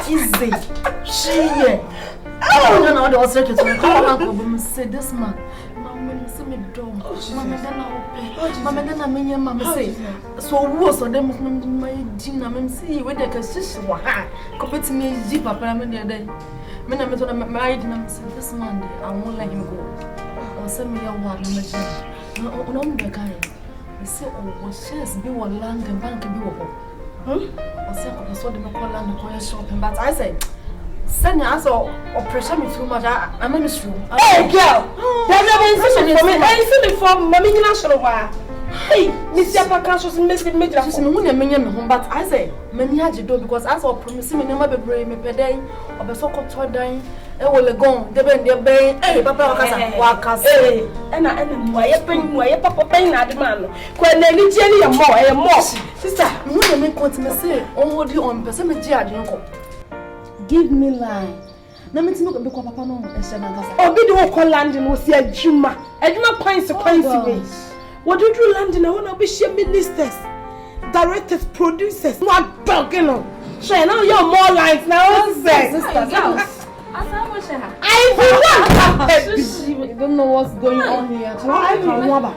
easy. She oh, no, the other to say this man. Mama, say me dumb. Mama, then I open. Mama, then I mean, Mama say. So, what's on them? My Gina, I'm see where they can see. Compared to me, Jeep, Papa, I'm in the day. When I'm married, and I'm saying this Monday, I won't let him go. Or send me a one. No, the guy. I say, oh, shares be one land and bank be over. Or say, I saw them call land and shopping, but I said. Send us or pressure me too much. I'm in this room. Hey, girl! There's no information for me. Anything for Mammy National. Hey, Mr. Pacassos and Mr. Midlands, but I say, many had you do because I saw promising me never be brave me per day of a so called toy dying. I will go, the bend their bay, eh, Papa, eh, and I am why Papa Pain at the man. When they need Jenny and more, sister, you wouldn't make what me say, or you on Pessimity. Give me line. Na me tinu be ko papa no e se na ngasa. Obi de wo ko landing wo se adwuma. Adwuma points me. What do you landing na wanna be share ministers, directors, producers. No talking no. Shey now you more lines now what say? Sisters. I don't know what's going on here. I can waba.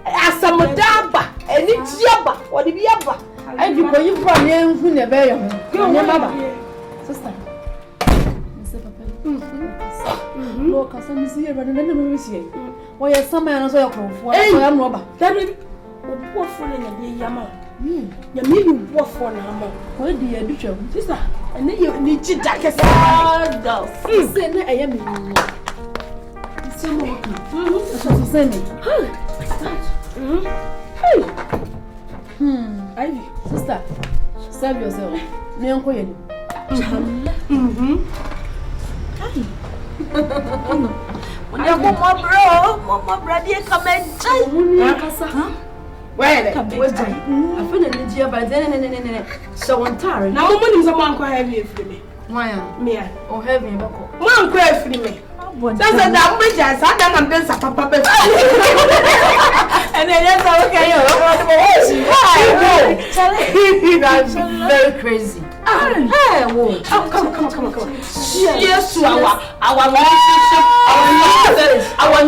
Asamodaba, eni tiaba, what be aba. I do you from here who never sister. No, because I'm here, but I never see it. Why, yes, some man is your for I'm robber. That will poor for a yama. You may be poor for a hammer. Where do you do, sister? And then you need to take a dog. Send I am in. Send it. Ivy, sister, serve yourself. Me uncle you. Mama, brother, come and try. Where? I feel an idea by then. So I'm tired. Now, woman is a man quite heavy for me. Why? Me, or heavy, one quite for me. That's a damn bitch. I sat down and danced a papa. And then yes, okay. That's very crazy. Hey, come on. Yes, to our relationship, our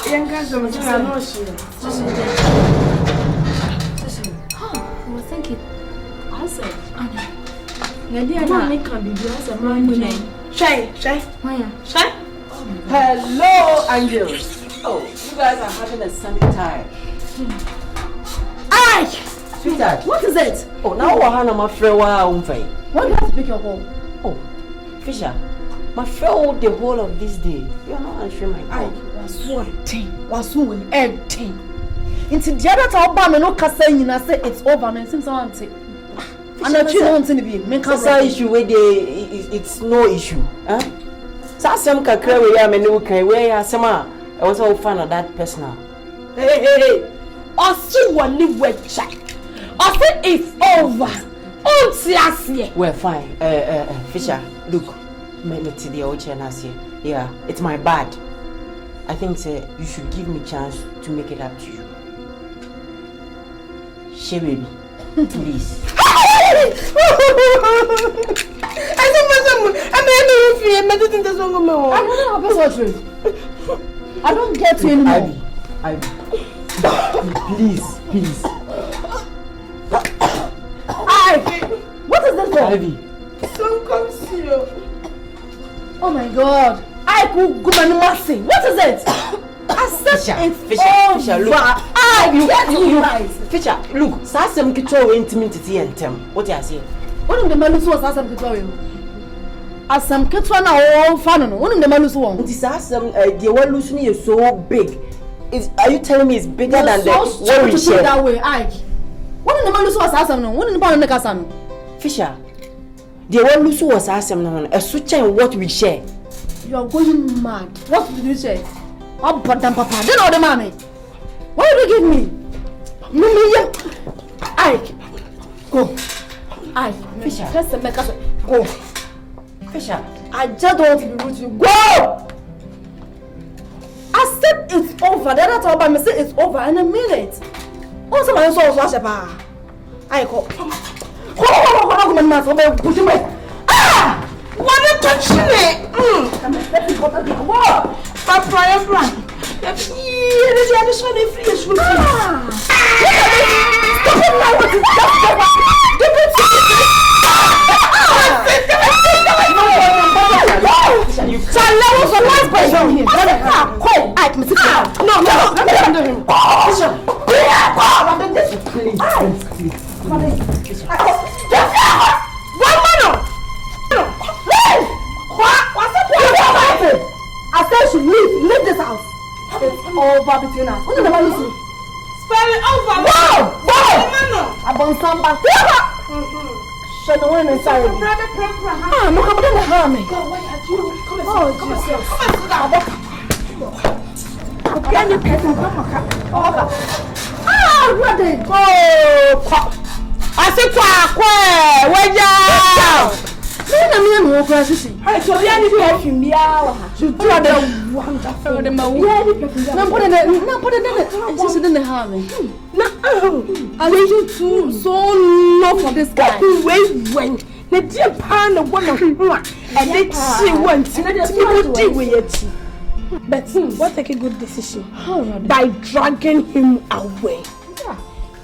young guys are not sure. Well, thank you. I said, Hello, angels. Oh, you guys are having a sunny time. Aye! Sweetheart. What is it? Oh, now we're my friend. Why do you have to pick your call? Oh, Fisher, my friend, the whole of this day, you are not answering my call. Was one everything. Into the other time, no saying, I say it's over, and it seems I want it. And I don't to be make a issue where it's no issue. Huh? So some can cry where I'm a new cry where some I was all fan of that personal. Hey. Also, one new web check. Also, it's over. Oh, we're fine. Fisher, look, me to the old channels here. Yeah, it's my bad. I think you should give me a chance to make it up to you. She baby, please. I don't get you anymore. Ivy. Please. What is this for? Ivy. Some comes here. Oh my God. I could go and mercy. What is it? I said Fisher, look. I get you guys. Fisher, look. Sasem kitwa intimate and tem. What you say? One of the men who was Asam Kitwa. Asam Kitwa na all fan. One of the men who won. This Asam, the one losing is so big. Are you telling me it's bigger than the what we share? That way, one of the men who was Asam. One of the man make Asam. Fisher, the one who was Asam. A switch in what we share. You are going mad. What did you say? Oh, but then Papa, then all the money. Why did you give me? Go. Fisher, that's the make us go. Fisher, I just don't want to be rude to you. Go! I said it's over. The other time I said it's over and I mean it. Also my soul was a I call. Ah! What a touch it! I said she leave this house. It's over between us. What did I listen? Spell it over. Wow! I'm on somebody. Shut the window inside. Ah, no, come on, harm me. Why are you? Come and ah, where they go? I say quack, where ya? No crisis. Hey, so you need to help him. Yeah, you do the wonderful. Yeah, no, put it in the harm. No, I need you to so low for this guy. When the dear pan of one of and they see one to deal with it. But what take a good decision by dragging him away.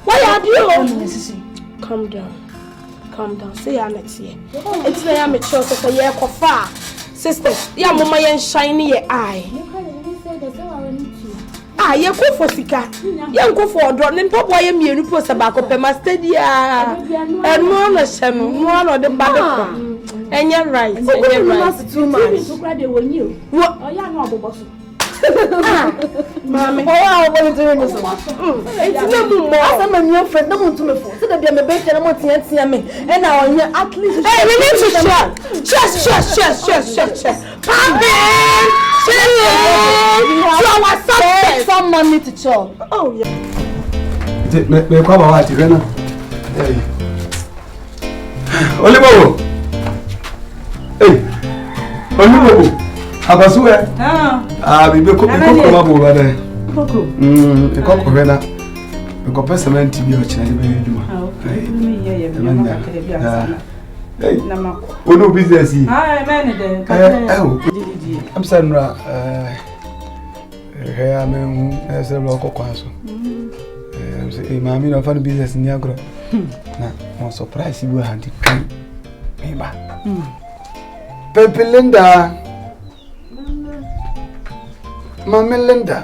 Why are you? Calm down. Say I'm not here. It's the amateur so yeah kofa. Sisters, yeah mama yen shiny your eye. Ah, you go for sika. You go for drone. Papa boy me enu post about pema stadia. And no na shenu, no na the bad. And you're right. And you're right. Too much. So glad they were you. What? Oh yeah, no boss. Mommy, oh, I'm going to do this. It's no more. I'm a new friend. No one to me for. So that they may be telling me to see me. And now I'm at least. Hey, we need to check. Pardon. Some money to chop. Oh yeah. Me kwa bawa ti rena. Olibo. Olibo. Abasuwe. Bibe ko ma bo ba de. Koko. Koko rena. Ko cement bi o china be eduma. Na mako. Ono business yi. Man de. I'm Sandra. I am several cocoas. Mammy, no fun business in Yagro. Now, more surprise you had to come. Pepe Linda. Mammy Linda.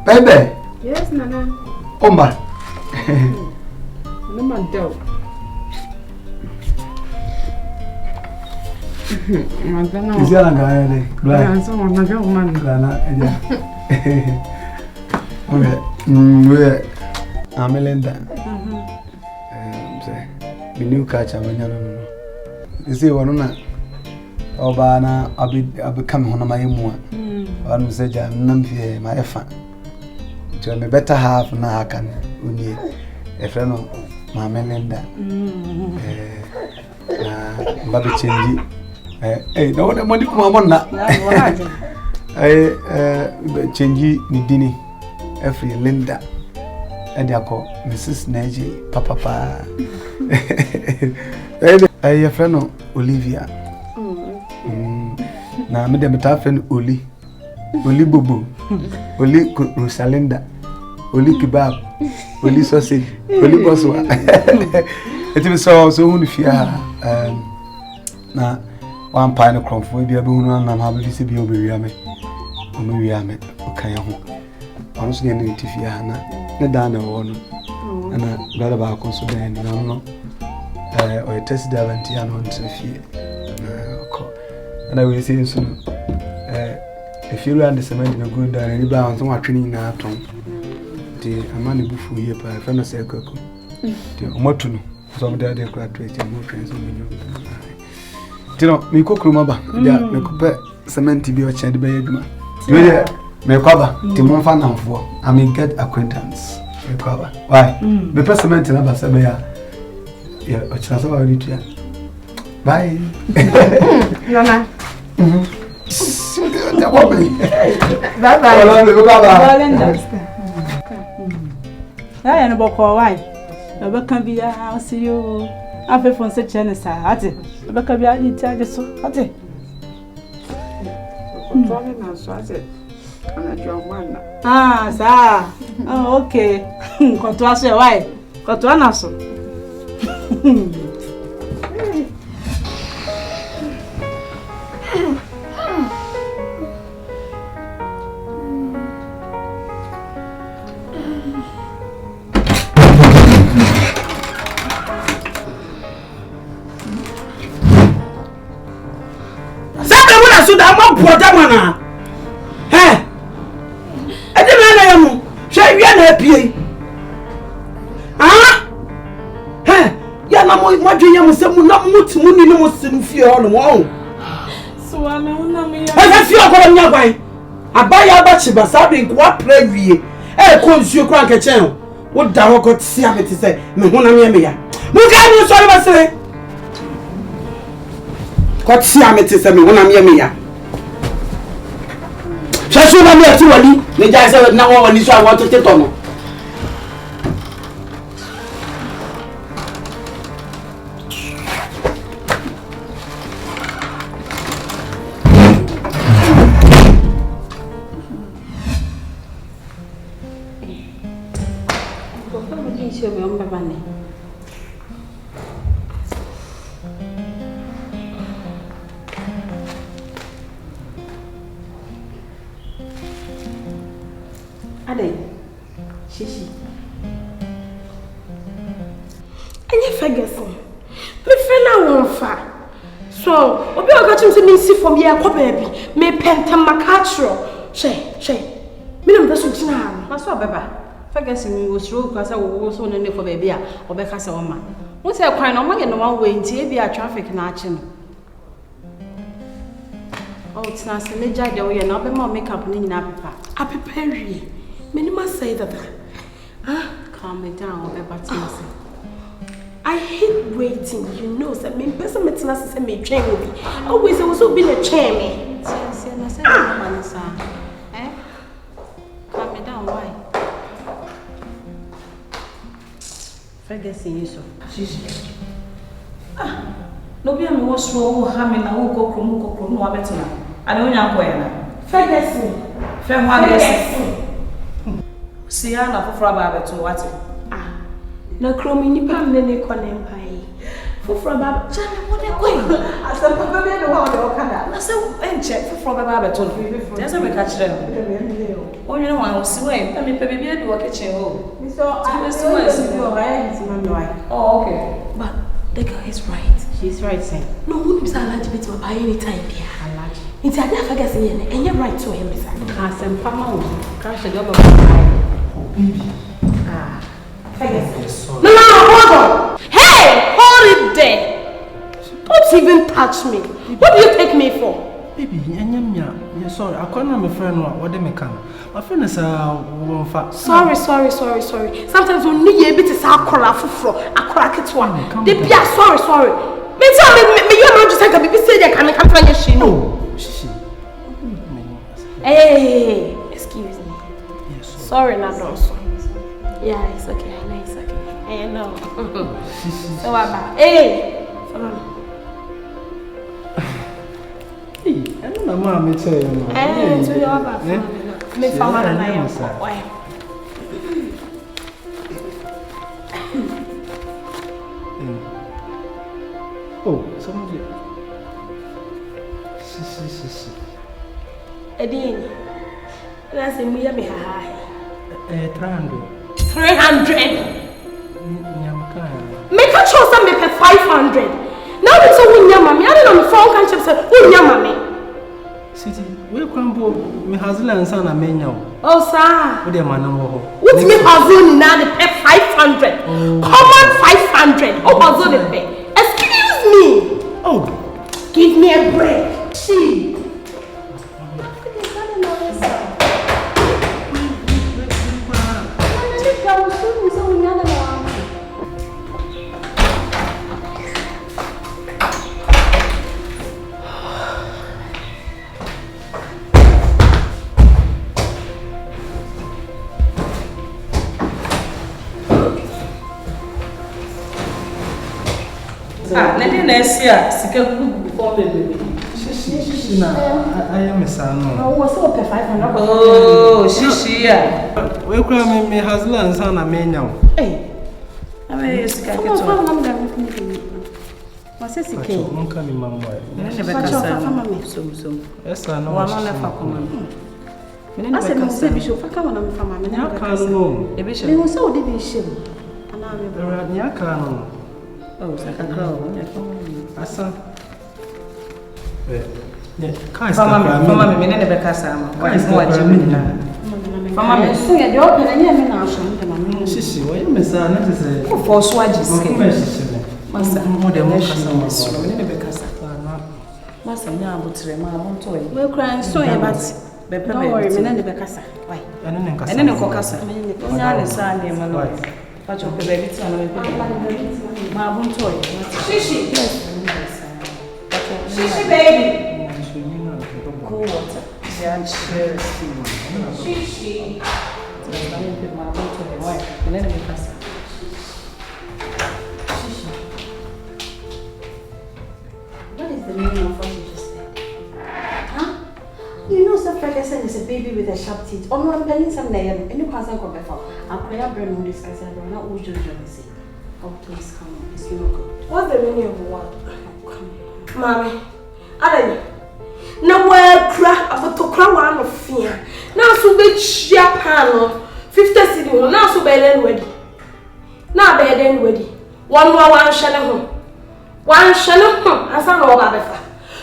Baby. Yes, Nana. Omba. No man do. Is there a guy? Blind. Someone, my young man. Okay. I'm Melinda. The new catch. I'm no. You see, one Obana, I'll become one of my own. One say, I'm my effort. To me better half now I can. A friend of my Melinda. Baby change. Hey, no one money come on now. Change ni dini every Linda and yako Mrs. Neji papa. Hey, your friend Olivia. Na me dem ta friend Oli Bubu, Oli Rosalinda, Oli kebab, Oli sausage, Oli boswa. It is so who fear na one pine crumb for be able to have this be over me. We are met. Okay, honestly, I need to fear Hannah. The Dana one and a brother about consulting. No, or test the Avantian on to fear. And I will say soon. If you run the cement in a good and you bound some training now, Tom. The Amani Bufu here by a friend of Selco. The Motuno, some of the other graduates and more friends. You know, me cook remember, yeah, me cook cement to be a child by Edma. Yeah, me cover, Timon fan and for, I mean, get acquaintance. Me cover. Why? The cement in Abasabaya. Yeah, a chance of our Bye. Nana. Come on, baby. Bye-bye. I am about why. I can be I'll see you. After from such an aside. I can be I need to so. Ah, sir. Oh, okay. Got to ask your wife. Got to answer. So that my brother mana. Hey. I didn't know you. Say you are happy. Ah? Hey. Ya na mo dwenya mo se mu na mutu ni no mo se fie ho no mo. So I na me ya. I fie akora nya gwan. Abaya ba chi ba sa bin kwa pray wie. E ko nsuo kra nke chen. Wo da ho ko ti abeti se me ho na me ya. Mo ga ni so ba se. Ko ti ameti se me ho na me ya. Shashu na me ati wali ni ja se na wo wali so a wo tete to no. Me pentam macatro. Shay. Minimum that's what now. That's what Beba. Ferguson was true because I was on the for baby or Becca's woman. What's that kind of money in the one way in TBA traffic in action? Oh, it's not a major way and I'll be more makeup in Napa. I prepare you. Minima say that. Calm me down, Beba. I hate waiting, you know, that me person maintenance is me train will be. Always also been a chair me. Eh? Calm me down, why? Ferguson, you so. No be me was wrong, having a walk or no better. I don't know. Ferguson. See, I'm not for about to what? Na kromi ni pam ne ne kone mpai foforo ba jana mo ne kwen asem papa be no wa o kada na se enche foforo ba ba to no dey say me ka kire o onye no wa si we pa me pe bibia do o kitchen ho so I see why see you right it's my wife. Oh, okay, but the girl is right. She's right, saying. No one is allowed to be to buy any time there. It's a never guess and you're right to him. Asem pama o ka she go ba baby. No, hold on. Hey, hold it there. Don't even touch me. What do you take me for? Baby, you're sorry. I can't my friend. What they make my friend is Sorry. Sometimes we need a bit of akora fufro, akora ketwa. They be sorry. Me tell me you not just like a baby say they can come find she no. Hey, excuse me. Yes. Sorry, Nadonso. Yeah, it's okay. I know it's okay. I know. So what about? Hey, hey, I don't know, Mama. Tell you. Hey, to your about. Me for one and I am. Why? Oh, somebody. Si. Edin, let's say me high. 300. 300. Make a choice and make 500. Now it's a win yammy. I don't know the phone can say win yammy. City, we crumble me husband and son a menu. Oh, sir. What the man number? What's me husband now the pay 500? Common 500. Oh, husband pay. Excuse me. Oh, give me a break. She. Nesia, sika before baby. Shishi na I am a son. I was so per 500. Oh, shishi ya. We kura me husband son na me nya. Eh. Ame sika keto. What's sika? Nka mi mamma. Ne be kasa. So. Esa no. Wa no na fa koma. Me ne be kasa. Bi shofa ka wona me fa ma me na ka no. E be she. Me won say o de bi she. Ana me Era nya ka no. Oh, saka crow. Asa. Fama me ne be kasa ma. Wa is mo ajimi na. Fama me so ye de open na me na asho me na me. Shishi, wa yeme sa na tese. Ko for so ajiske. Masa mo de mo kasa mo. Me ne be kasa. Masa nya abotre ma abonto e. We cry so ye but be pe don't worry me na be kasa. Why? Ene ne kasa. Ene ne ko kasa. Nya ne sa ne ma no. Pa cho pe be ti na me pe. Ma abonto e. Shishi. Shishi baby. Cool water. Yeah, Shishi. What is the meaning of what you just said? Huh? You know, Sir Ferguson is a baby with a sharp teeth. Oh no, I'm telling some nail. And you can't say come before. I'll pray a brain on this guy. I'm not all say. Oh, please come on. It's not good. What's the meaning of what? Oh, come on. Mommy, I don't know. Na wa kra abotokra wa no fia na so be chia pan 50 cedi ho na so be den wadi na be den wadi one wa wan hye ne ho asa na oba befa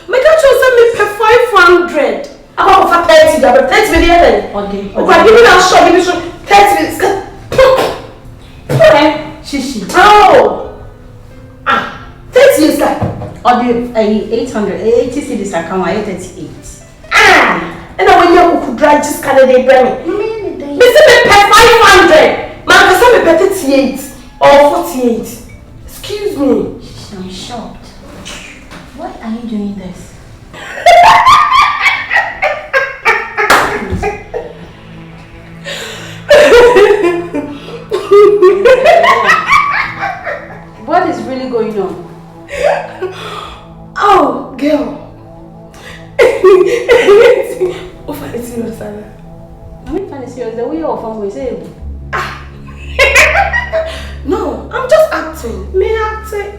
me ka cho say me pay 500 about for 30 double 30 million okay give me that shot give me so 30 okay shishi oh 30 is like or the 880 cedis I come 838. And when you could drive just kind of day me. They say me pay 500. Man, say me pay 38 or 48. Excuse me. I'm shocked. Why are you doing this? What is really going on? Oh, girl. Oh, funny serious, Sarah. I mean, funny serious. The way you're from, we say. No, I'm just acting. Me acting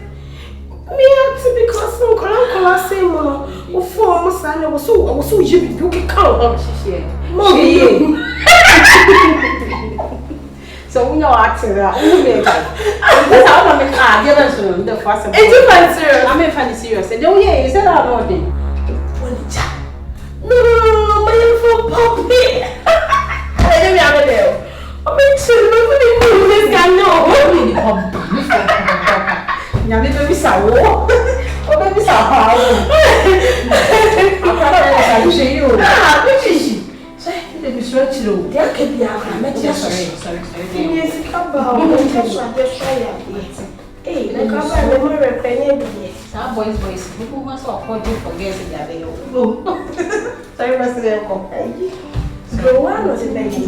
because no, Kola say mono. O for mo say I was so you can count. Mommy. So we know acting that. That's how I make give us the first. It's funny serious. I mean funny serious. And oh yeah, you said that all day. No, my for puppy. I don't have it there. I mean, children, this guy no. Really puppy. Now baby sawo. Oh baby sawo. I can't show you. Which is she? Baby stretch you. There can be a sorry. Yes, come on. Just try it. Hey, like I'm a more repaying. Some boys, people must afford to forget that they go. Sorry, Mr. So one was a baby.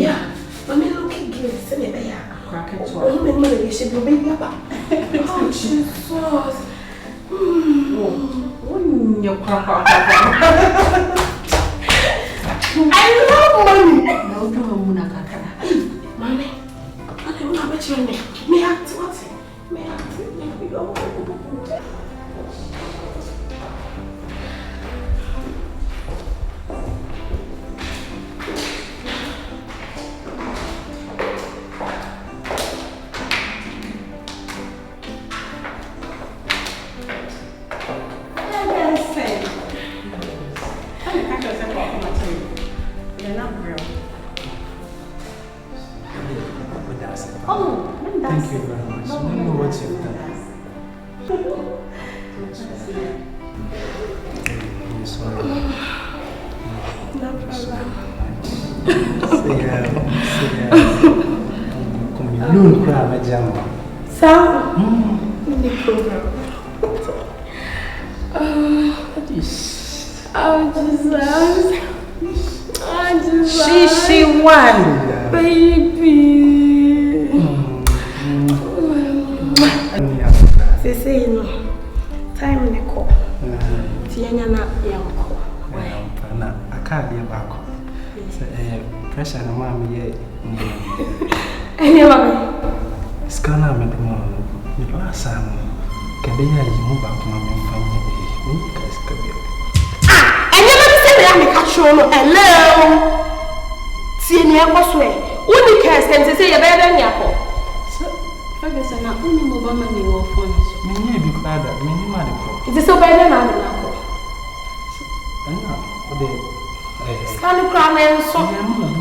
Yeah, but me looking good. Send it there. Crack it to her. You should be baby. Oh, Jesus. Your papa. I love money. No, Muna Kakara. Mommy, I don't know what you mean. Me act what? Me act. Me go. Thank you very much. I don't know what you've done. I'm sorry. No problem. Come cry, my jam. So, no problem. She won, baby. Say no. Na akade baako. Pressure na mama ye ni mama. Skana me demo. Ni lasa no. Kede ya yi mu baako ma me fanye be. Ni ka ska bi. Enye ma se ya me ka chro no. Hello. Tie ni e kwaso e. Woni ka ska nse se ye be da ni akọ. Fagesa na uni mo ba ma ni wo phone so. Me nye bi kwada, me ni ma de ko. Ite so be da na akọ. Ana ode Scan crane so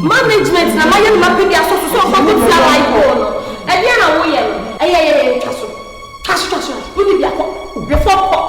management na maye no mapedi aso so ko ko tia like no e dia na wo ye kaso woni bi akọ before ko